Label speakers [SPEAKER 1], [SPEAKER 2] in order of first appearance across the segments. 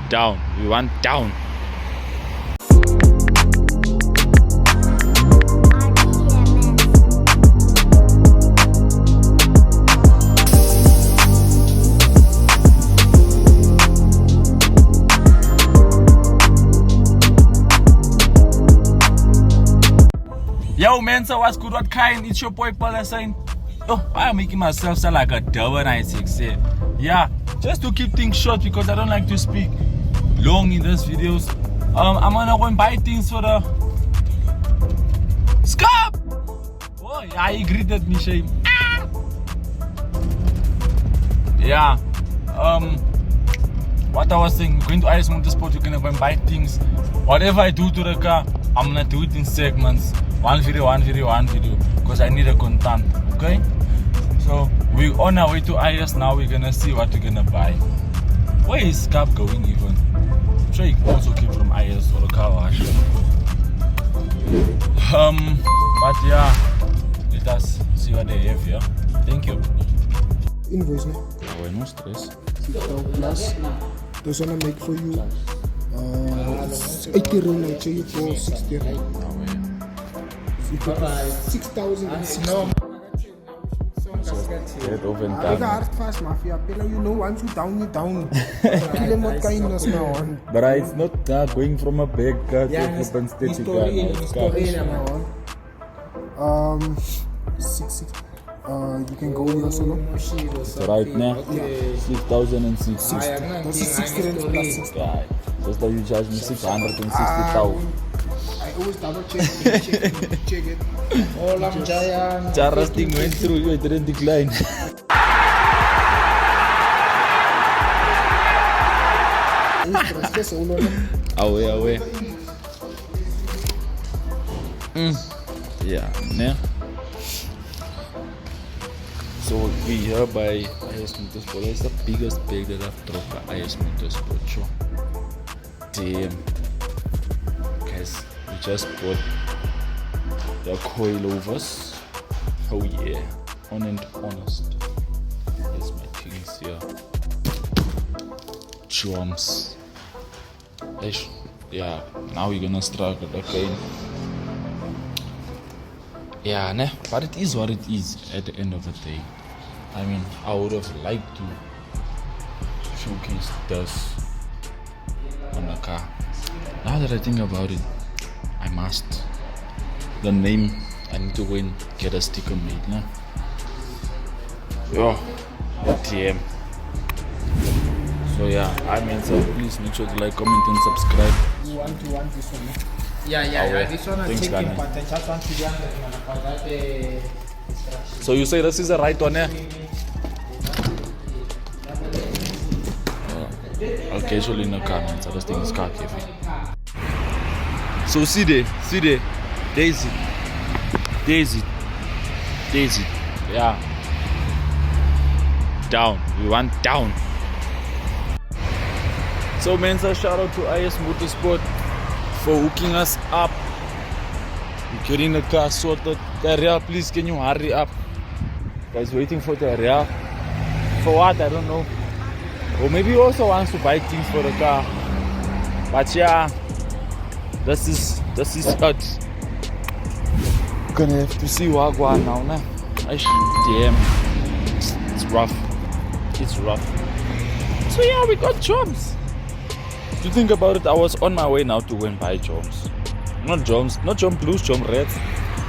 [SPEAKER 1] down. We want down. Yo man, so what's good? What kind? It's your boy Polo saying, oh, I'm making myself sound like a double 96. Yeah, just to keep things short because I don't like to speak long in these videos. I'm gonna go and buy things for the scab. Oh yeah, he greeted me, shame. Yeah. What I was saying, going to Ice Motorsport, you're gonna go and buy things. Whatever I do to the car, I'm gonna do it in segments. One video, because I need a content, okay? So we're on our way to IS now. We're gonna see what we're gonna buy. Where is Scap going even? I'm sure he also came from IS or a car wash. But yeah, let us see what they have here. Thank you.
[SPEAKER 2] Invoice, no?
[SPEAKER 1] Oh, no stress.
[SPEAKER 2] Plus, those wanna make for you. It's 80 rand, I charge you for 60 rand. You put 6,006. No.
[SPEAKER 1] Get over and
[SPEAKER 2] I
[SPEAKER 1] done.
[SPEAKER 2] got fast mafia. You know, once you down, you down. Feel more kindness now.
[SPEAKER 1] But it's not going from a big car to a open stage car.
[SPEAKER 2] Six. You can go here also, no?
[SPEAKER 1] So right now, 6,006.
[SPEAKER 2] That's 60 rand plus 60.
[SPEAKER 1] Right. Just that you charge me 660,000.
[SPEAKER 2] I always double check it.
[SPEAKER 3] All I'm giant.
[SPEAKER 1] Charles thing went through, you didn't decline. Away. Yeah, ne? So we here by IS Motorsport. It's the biggest bag that I've dropped by IS Motorsport show. Damn. Guys, we just bought the coilovers. Oh yeah, on and honest. Here's my things here. Chums. Yeah, now we're gonna struggle again. Yeah, ne? But it is what it is at the end of the day. I mean, I would have liked to showcase this on the car. Now that I think about it, I must. The name, I need to go and get a sticker made, no? Yo, TM. So yeah, I mean, so please make sure to like, comment and subscribe.
[SPEAKER 3] You want this one? Yeah. This one I
[SPEAKER 1] Thanks,
[SPEAKER 3] take
[SPEAKER 1] Ghana.
[SPEAKER 3] it, but I just want to do
[SPEAKER 1] So you say this is the right one, eh? I'll casually in the car, man. So this thing is car cafe. So see there. Daisy. Yeah. Down. We want down. So man, so shout out to IS Motorsport for hooking us up. We're getting the car sorted. Area, please can you hurry up? Guys waiting for the area. For what? I don't know. Or maybe he also wants to buy things for the car. But yeah, this is it. Gonna have to see Wagwan now, nah. Damn. It's rough. So yeah, we got jobs. To think about it, I was on my way now to go and buy jobs. Not jump blues, jump reds.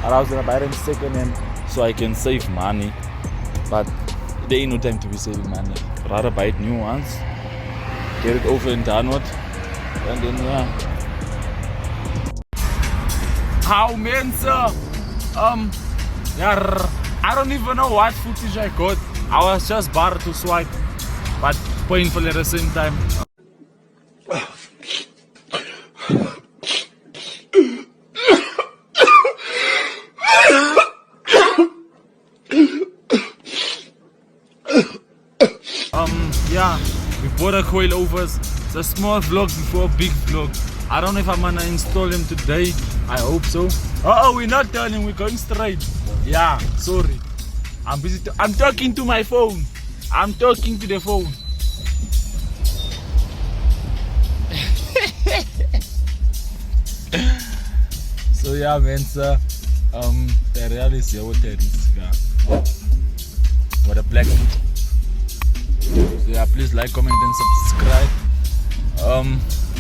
[SPEAKER 1] And I was gonna buy them second hand so I can save money. But there ain't no time to be saving money. Rather buy new ones, get it over and done with, and then yeah. How man, sir? Yeah, I don't even know what footage I got. I was just barred to swipe, but painful at the same time. Yeah, we bought a coil overs. It's a small vlog before a big vlog. I don't know if I'm gonna install them today. I hope so. We're not turning, we're going straight. Yeah, sorry. I'm busy. I'm talking to my phone. I'm talking to the phone. yeah, mensen. The real is here with the risk. What a black foot. So yeah, please like, comment, and subscribe.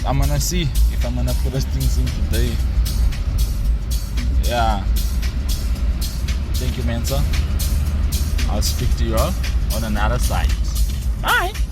[SPEAKER 1] I'm gonna see if I'm gonna post things in today. Yeah. Thank you, Mensa. I'll speak to you all on another side. Bye.